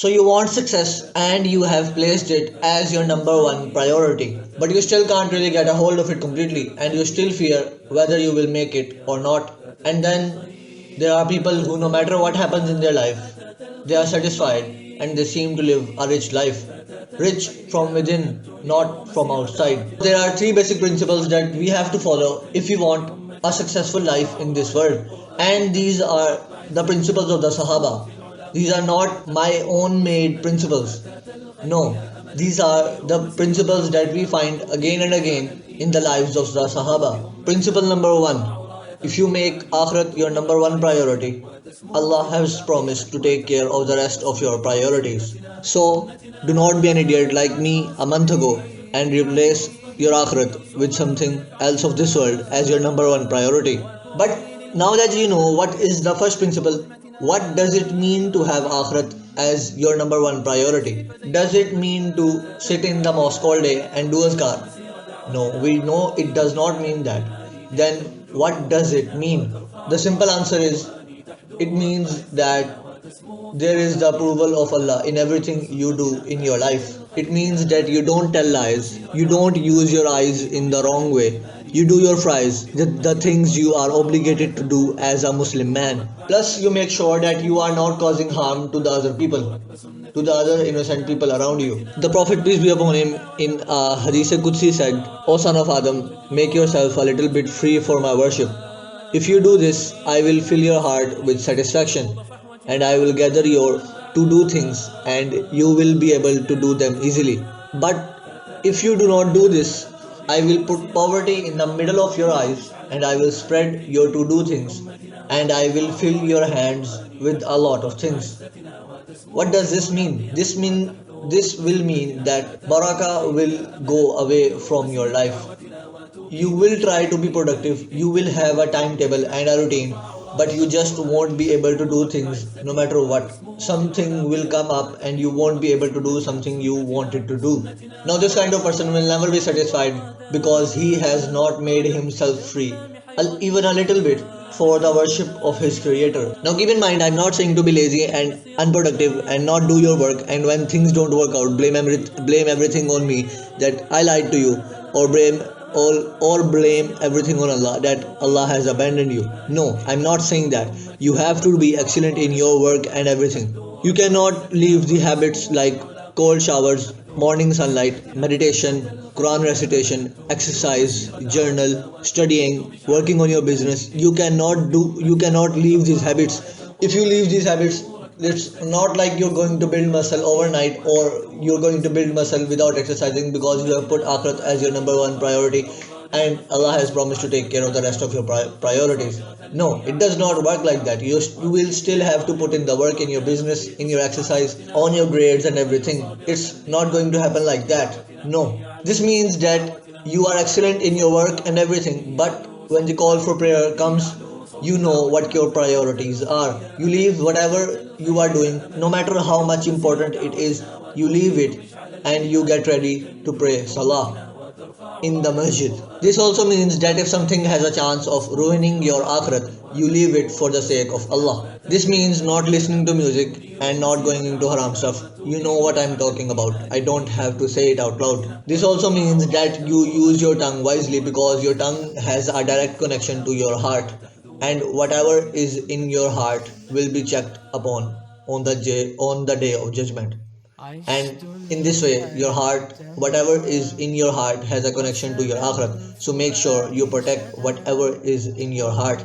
So you want success and you have placed it as your number one priority, but you still can't really get a hold of it completely and you still fear whether you will make it or not. And then there are people who, no matter what happens in their life, they are satisfied and they seem to live a rich life. Rich from within, not from outside. There are three basic principles that we have to follow if we want a successful life in this world. And these are the principles of the Sahaba. These are not my own made principles. No, these are the principles that we find again and again in the lives of the Sahaba. Principle number one: if you make Akhrat your number one priority, Allah has promised to take care of the rest of your priorities. So, do not be an idiot like me a month ago and replace your Akhrat with something else of this world as your number one priority. But now that you know what is the first principle, what does it mean to have Akhrat as your number one priority? Does it mean to sit in the mosque all day and do azkar? No, we know it does not mean that. Then what does it mean? The simple answer is it means that there is the approval of Allah in everything you do in your life. It means that you don't tell lies, you don't use your eyes in the wrong way, you do your fries, the things you are obligated to do as a Muslim man. Plus, you make sure that you are not causing harm to the other people, to the other innocent people around you. The Prophet, peace be upon him, in Hadith Qudsi said, O son of Adam, make yourself a little bit free for my worship. If you do this, I will fill your heart with satisfaction, and I will gather your to do things, and you will be able to do them easily. But if you do not do this, I will put poverty in the middle of your eyes, and I will spread your to do things, and I will fill your hands with a lot of things. What does this mean? This will mean that baraka will go away from your life. You will try to be productive, you will have a timetable and a routine, but you just won't be able to do things no matter what. Something will come up and you won't be able to do something you wanted to do. Now, this kind of person will never be satisfied because he has not made himself free, even a little bit, for the worship of his creator. Now, keep in mind, I'm not saying to be lazy and unproductive and not do your work, and when things don't work out, blame everything on me, that I lied to you, or blame everything on Allah, that Allah has abandoned you. No, I'm not saying that. You have to be excellent in your work and everything. You cannot leave the habits like cold showers, morning sunlight, meditation, Quran recitation, exercise, journal, studying, working on your business. You cannot leave these habits. If you leave these habits, it's not like you're going to build muscle overnight, or you're going to build muscle without exercising because you have put Akhrat as your number one priority and Allah has promised to take care of the rest of your priorities. No, it does not work like that. You will still have to put in the work in your business, in your exercise, on your grades and everything. It's not going to happen like that. No. This means that you are excellent in your work and everything, but when the call for prayer comes, you know what your priorities are. You leave whatever you are doing, no matter how much important it is, you leave it and you get ready to pray Salah in the masjid. This also means that if something has a chance of ruining your akhirat, you leave it for the sake of Allah. This means not listening to music and not going into haram stuff. You know what I'm talking about. I don't have to say it out loud. This also means that you use your tongue wisely because your tongue has a direct connection to your heart, and whatever is in your heart will be checked upon on the day of judgment. And in this way, your heart, whatever is in your heart, has a connection to your akhirat. So make sure you protect whatever is in your heart.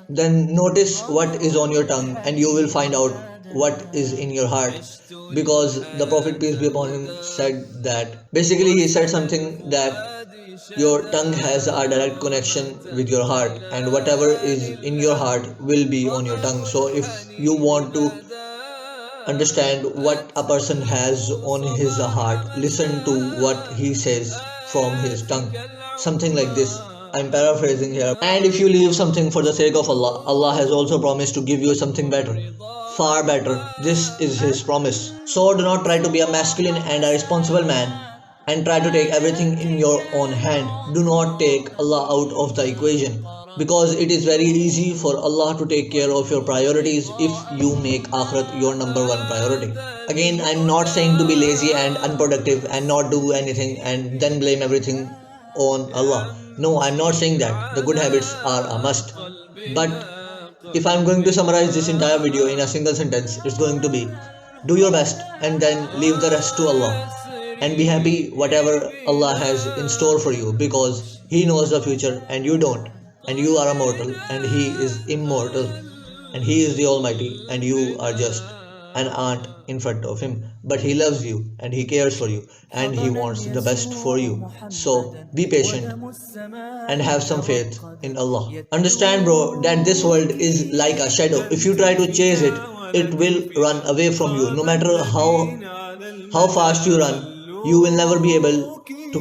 Then notice what is on your tongue, and you will find out what is in your heart, because the Prophet, peace be upon him, said that basically he said something that your tongue has a direct connection with your heart, and whatever is in your heart will be on your tongue. So if you want to understand what a person has on his heart, listen to what he says from his tongue. Something like this. I'm paraphrasing here. And if you leave something for the sake of Allah, Allah has also promised to give you something better. Far better. This is His promise. So do not try to be a masculine and a responsible man and try to take everything in your own hand. Do not take Allah out of the equation. because it is very easy for Allah to take care of your priorities if you make Akhrat your number one priority. Again, I'm not saying to be lazy and unproductive and not do anything and then blame everything on Allah. No, I'm not saying that. The good habits are a must. But if I'm going to summarize this entire video in a single sentence, it's going to be do your best and then leave the rest to Allah. And be happy whatever Allah has in store for you because He knows the future and you don't. And you are a mortal and He is immortal. And He is the Almighty and you are just an ant in front of Him. But He loves you and He cares for you and He wants the best for you. So be patient and have some faith in Allah. Understand, bro, that this world is like a shadow. If you try to chase it, it will run away from you. No matter how fast you run, you will never be able to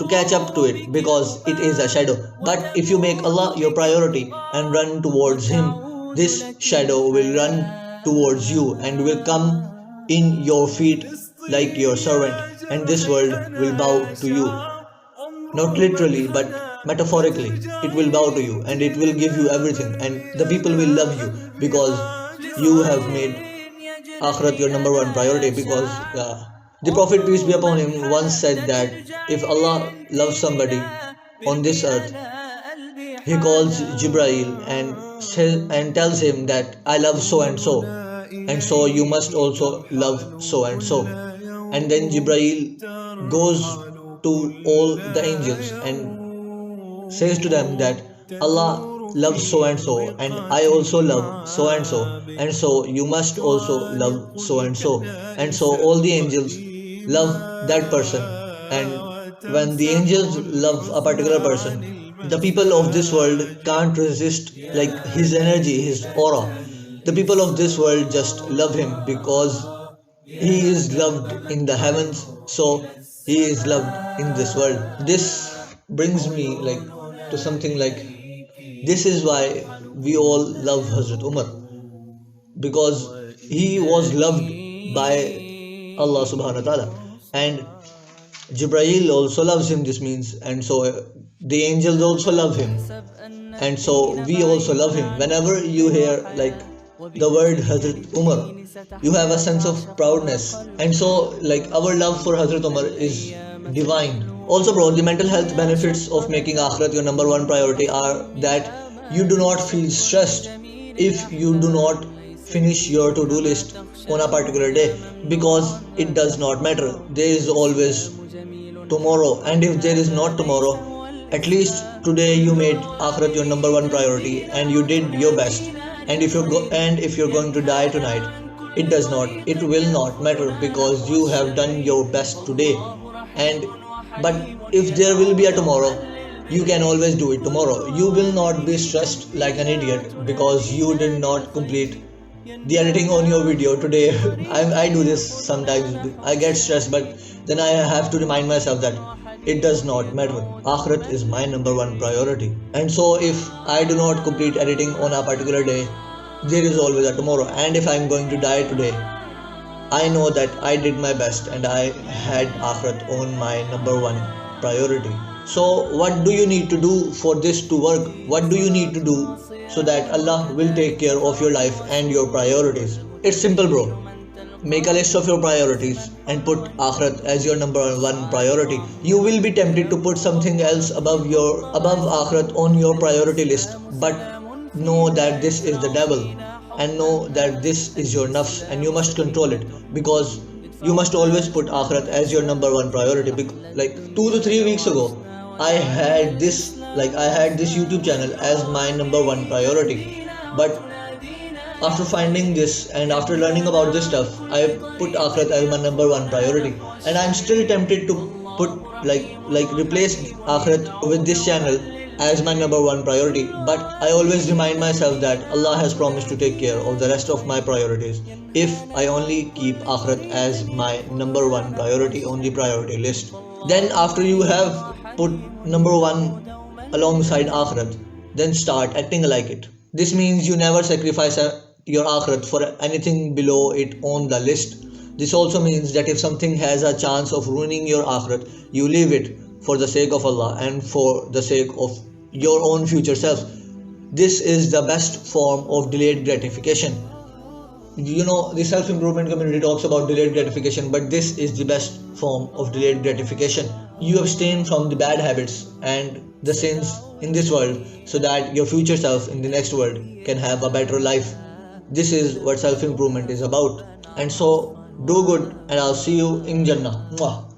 catch up to it because it is a shadow. But if you make Allah your priority and run towards Him, this shadow will run towards you and will come in your feet like your servant, and this world will bow to you. Not literally, but metaphorically. It will bow to you and it will give you everything, and the people will love you because you have made Akhrat your number one priority. Because the Prophet, peace be upon him, once said that if Allah loves somebody on this earth, He calls Jibrail and tells him that I love so and so you must also love so and so. And then Jibrail goes to all the angels and says to them that Allah loves so and I also love so, and so you must also love so, and so all the angels love that person. And when the angels love a particular person, the people of this world can't resist like his energy, his aura. The people of this world just love him because he is loved in the heavens, so he is loved in this world. This brings me like to something like this is why we all love Hazrat Umar, because he was loved by Allah subhanahu wa ta'ala, and Jibrail also loves him. This means, and so the angels also love him, and so we also love him. Whenever you hear like the word Hazrat Umar, you have a sense of proudness, and so like our love for Hazrat Umar is divine. Also, bro, the mental health benefits of making Akhrat your number one priority are that you do not feel stressed if you do not finish your to-do list on a particular day, because it does not matter. There is always tomorrow, and if there is not tomorrow, at least today you made Akhrat your number one priority and you did your best. And if you're going to die tonight, it will not matter because you have done your best today. And but if there will be a tomorrow, you can always do it tomorrow. You will not be stressed like an idiot because you did not complete the editing on your video today. I do this sometimes. I get stressed, but then I have to remind myself that it does not matter. Akhrat is my number one priority. And so if I do not complete editing on a particular day, there is always a tomorrow. And if I'm going to die today, I know that I did my best and I had Akhrat on my number one priority. So what do you need to do for this to work? What do you need to do so that Allah will take care of your life and your priorities? It's simple, bro. Make a list of your priorities and put Akhrat as your number one priority. You will be tempted to put something else above Akhrat on your priority list, but know that this is the devil, and know that this is your nafs, and you must control it, because you must always put Akhrat as your number one priority. Like 2 to 3 weeks ago, I had this YouTube channel as my number one priority, but after finding this and after learning about this stuff, I put Akhrat as my number one priority, and I'm still tempted to put replace Akhrat with this channel as my number one priority. But I always remind myself that Allah has promised to take care of the rest of my priorities if I only keep Akhrat as my number one priority on the priority list. Then after you have put number one alongside Akhrat, then start acting like it. This means you never sacrifice your Akhrat for anything below it on the list. This also means that if something has a chance of ruining your Akhrat, you leave it for the sake of Allah and for the sake of your own future self. This is the best form of delayed gratification. The self improvement community talks about delayed gratification, but this is the best form of delayed gratification. You abstain from the bad habits and the sins in this world so that your future self in the next world can have a better life. This is what self improvement is about. And so, do good, and I'll see you in Jannah. Mwah.